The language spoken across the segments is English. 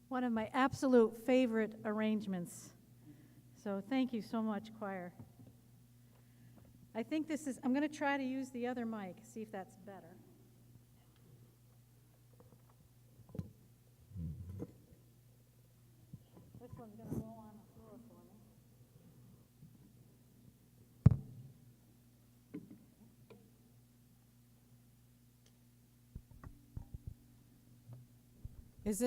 One of my absolute favorite arrangements. So thank you so much, choir. I think this is, I'm going to try to use the other mic, see if that's better. This one's going to roll on the floor for me. Is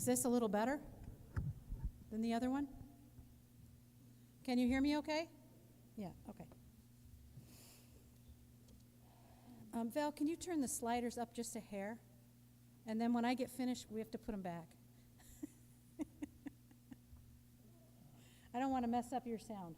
this a little better than the other one? Can you hear me okay? Yeah, okay. Val, can you turn the sliders up just a hair? And then when I get finished, we have to put them back. I don't want to mess up your sound.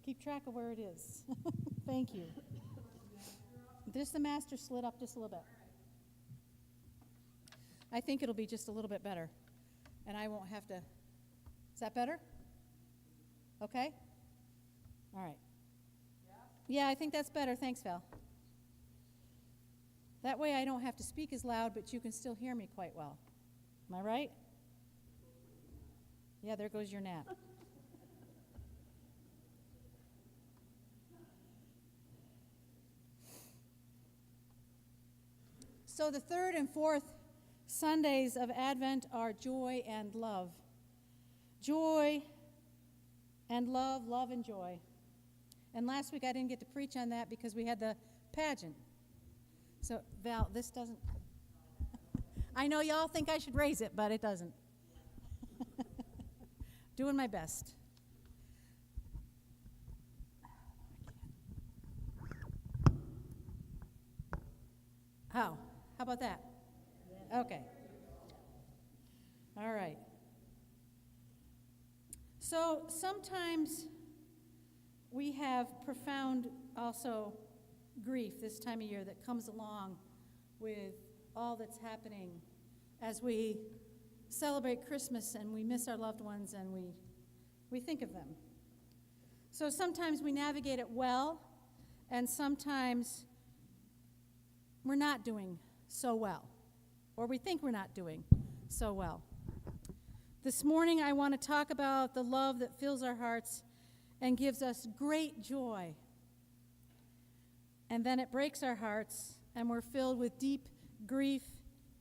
Keep track of where it is. Thank you. Just the master slid up just a little bit. I think it'll be just a little bit better. And I won't have to. Is that better? Okay? All right. Yeah, I think that's better. Thanks, Val. That way I don't have to speak as loud, but you can still hear me quite well. Am I right? Yeah, there goes your nap. So the third and fourth Sundays of Advent are joy and love. Joy and love, love and joy. And last week I didn't get to preach on that because we had the pageant. So, Val, this doesn't... I know y'all think I should raise it, but it doesn't. Doing my best. How about that? Okay. All right. So sometimes we have profound also grief this time of year that comes along with all that's happening as we celebrate Christmas and we miss our loved ones and we think of them. So sometimes we navigate it well, and sometimes we're not doing so well, or we think we're not doing so well. This morning I want to talk about the love that fills our hearts and gives us great joy. And then it breaks our hearts and we're filled with deep grief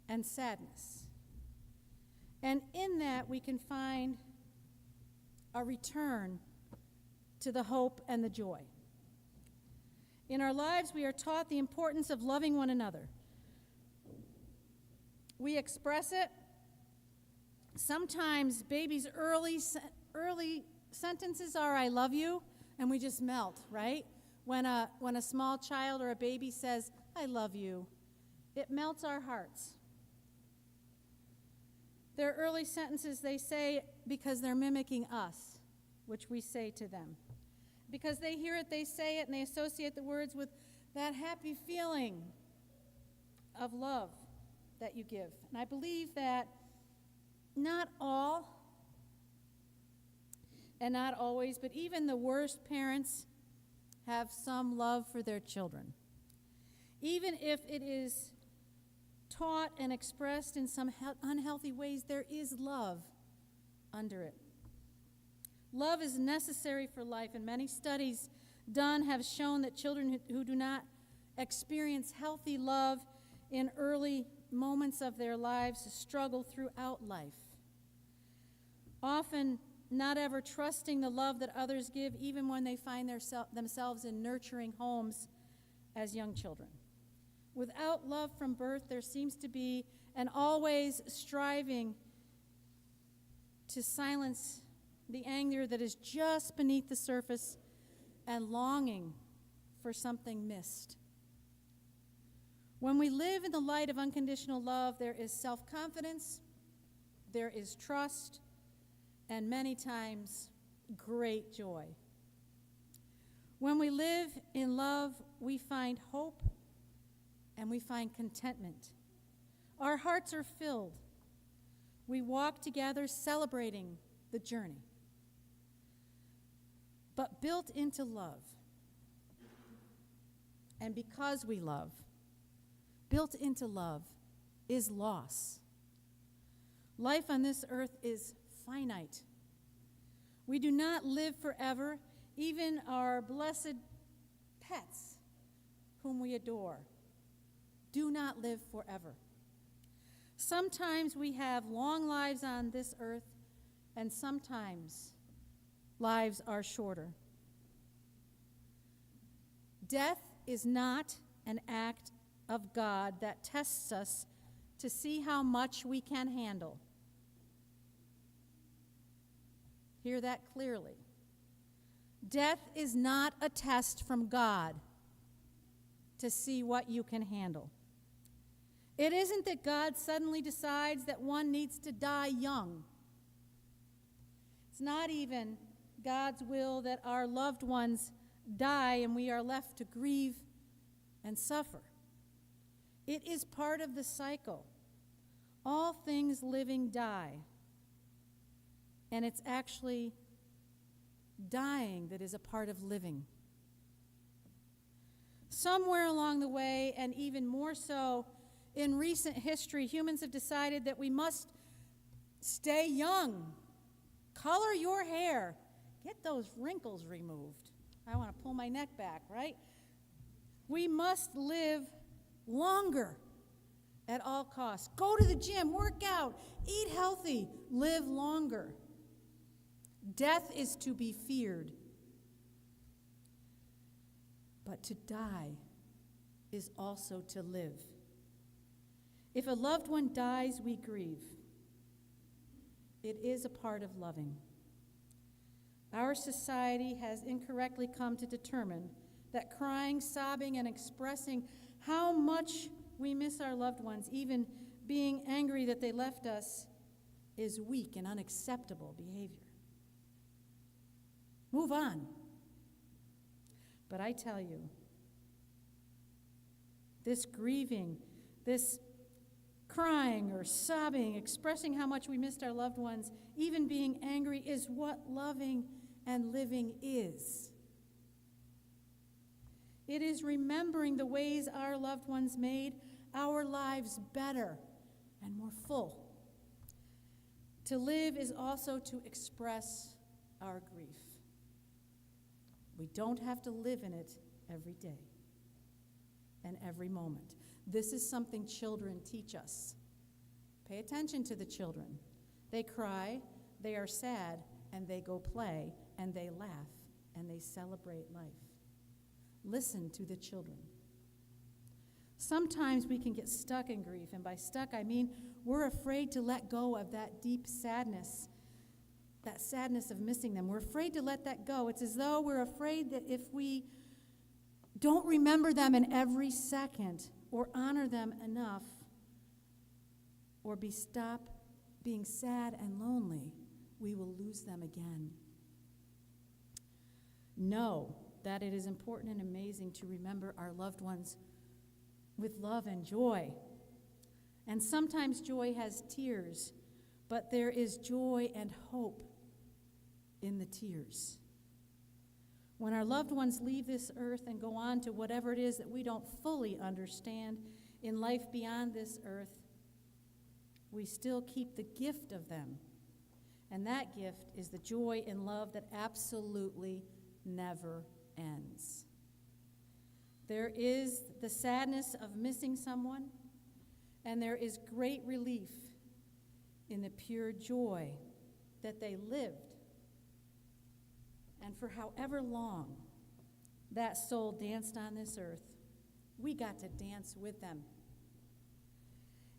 and sadness. And in that we can find a return to the hope and the joy. In our lives, we are taught the importance of loving one another. We express it. Sometimes babies' early sentences are, "I love you," and we just melt, right? When a small child or a baby says, "I love you," it melts our hearts. Their early sentences they say because they're mimicking us, which we say to them. Because they hear it, they say it, and they associate the words with that happy feeling of love that you give. And I believe that not all, and not always, but even the worst parents have some love for their children. Even if it is taught and expressed in some unhealthy ways, there is love under it. Love is necessary for life, and many studies done have shown that children who do not experience healthy love in early moments of their lives struggle throughout life, often not ever trusting the love that others give, even when they find themselves in nurturing homes as young children. Without love from birth, there seems to be an always striving to silence the anger that is just beneath the surface and longing for something missed. When we live in the light of unconditional love, there is self-confidence, there is trust, and many times great joy. When we live in love, we find hope and we find contentment. Our hearts are filled. We walk together celebrating the journey, but built into love. And because we love, built into love, is loss. Life on this earth is finite. We do not live forever. Even our blessed pets, whom we adore, do not live forever. Sometimes we have long lives on this earth, and sometimes lives are shorter. Death is not an act of God that tests us to see how much we can handle. Hear that clearly. Death is not a test from God to see what you can handle. It isn't that God suddenly decides that one needs to die young. It's not even God's will that our loved ones die and we are left to grieve and suffer. It is part of the cycle. All things living die. And it's actually dying that is a part of living. Somewhere along the way, and even more so in recent history, humans have decided that we must stay young. Color your hair. Get those wrinkles removed. I want to pull my neck back, right? We must live longer at all costs. Go to the gym, work out, eat healthy, live longer. Death is to be feared. But to die is also to live. If a loved one dies, we grieve. It is a part of loving. Our society has incorrectly come to determine that crying, sobbing, and expressing how much we miss our loved ones, even being angry that they left us, is weak and unacceptable behavior. Move on. But I tell you, this grieving, this crying or sobbing, expressing how much we missed our loved ones, even being angry, is what loving and living is. It is remembering the ways our loved ones made our lives better and more full. To live is also to express our grief. We don't have to live in it every day and every moment. This is something children teach us. Pay attention to the children. They cry, they are sad, and they go play, and they laugh, and they celebrate life. Listen to the children. Sometimes we can get stuck in grief, and by stuck I mean we're afraid to let go of that deep sadness, that sadness of missing them. We're afraid to let that go. It's as though we're afraid that if we don't remember them in every second or honor them enough or stop being sad and lonely, we will lose them again. Know that it is important and amazing to remember our loved ones with love and joy. And sometimes joy has tears, but there is joy and hope in the tears. When our loved ones leave this earth and go on to whatever it is that we don't fully understand in life beyond this earth, we still keep the gift of them. And that gift is the joy and love that absolutely never ends. There is the sadness of missing someone, and there is great relief in the pure joy that they lived. And for however long that soul danced on this earth, we got to dance with them.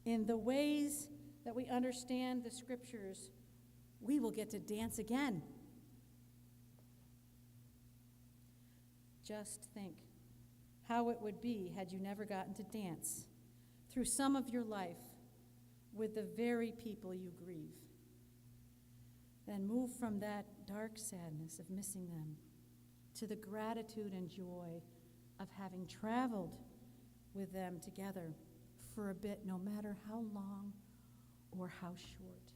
In the ways that we understand the scriptures, we will get to dance again. Just think how it would be had you never gotten to dance through some of your life with the very people you grieve. Then move from that dark sadness of missing them to the gratitude and joy of having traveled with them together for a bit, no matter how long or how short.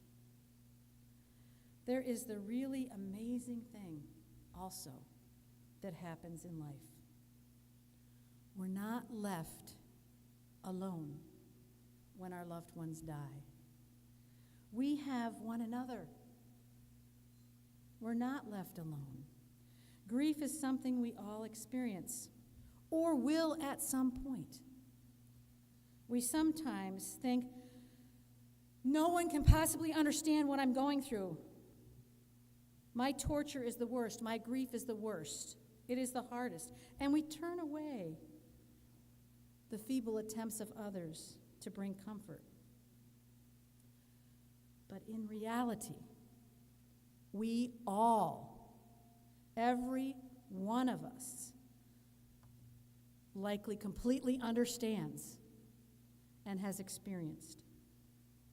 There is the really amazing thing also that happens in life. We're not left alone when our loved ones die. We have one another. We're not left alone. Grief is something we all experience, or will at some point. We sometimes think, no one can possibly understand what I'm going through. My torture is the worst. My grief is the worst. It is the hardest. And we turn away the feeble attempts of others to bring comfort. But in reality, we all, every one of us, likely completely understands and has experienced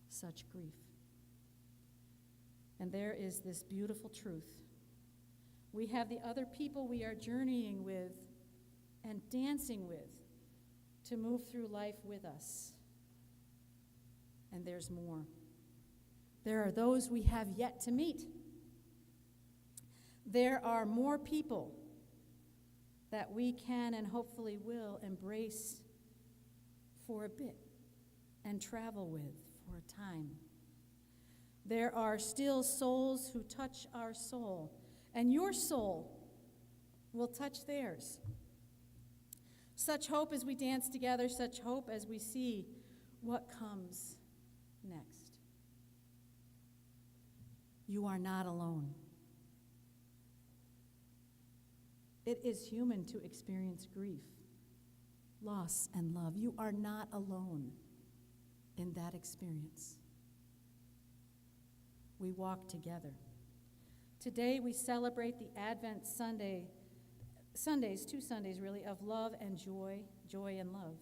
such grief. And there is this beautiful truth. We have the other people we are journeying with and dancing with to move through life with us. And there's more. There are those we have yet to meet. There are more people that we can and hopefully will embrace for a bit and travel with for a time. There are still souls who touch our soul, and your soul will touch theirs. Such hope as we dance together, such hope as we see what comes next. You are not alone. It is human to experience grief, loss, and love. You are not alone in that experience. We walk together. Today we celebrate the Advent Sundays, 2 Sundays really, of love and joy and love.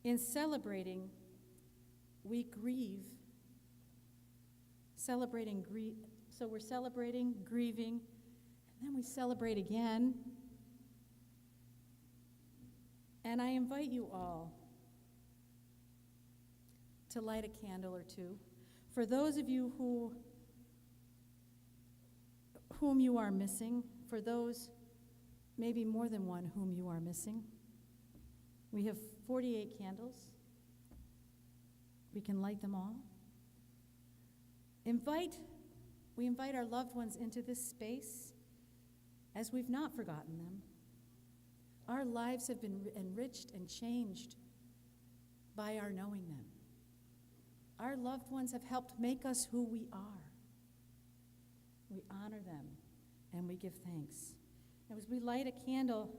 In celebrating, we grieve. So we're celebrating, grieving, and then we celebrate again. And I invite you all to light a candle or two. For those of you whom you are missing, for those, maybe more than one whom you are missing, we have 48 candles. We can light them all. We invite our loved ones into this space as we've not forgotten them. Our lives have been enriched and changed by our knowing them. Our loved ones have helped make us who we are. We honor them and we give thanks. And as we light a candle,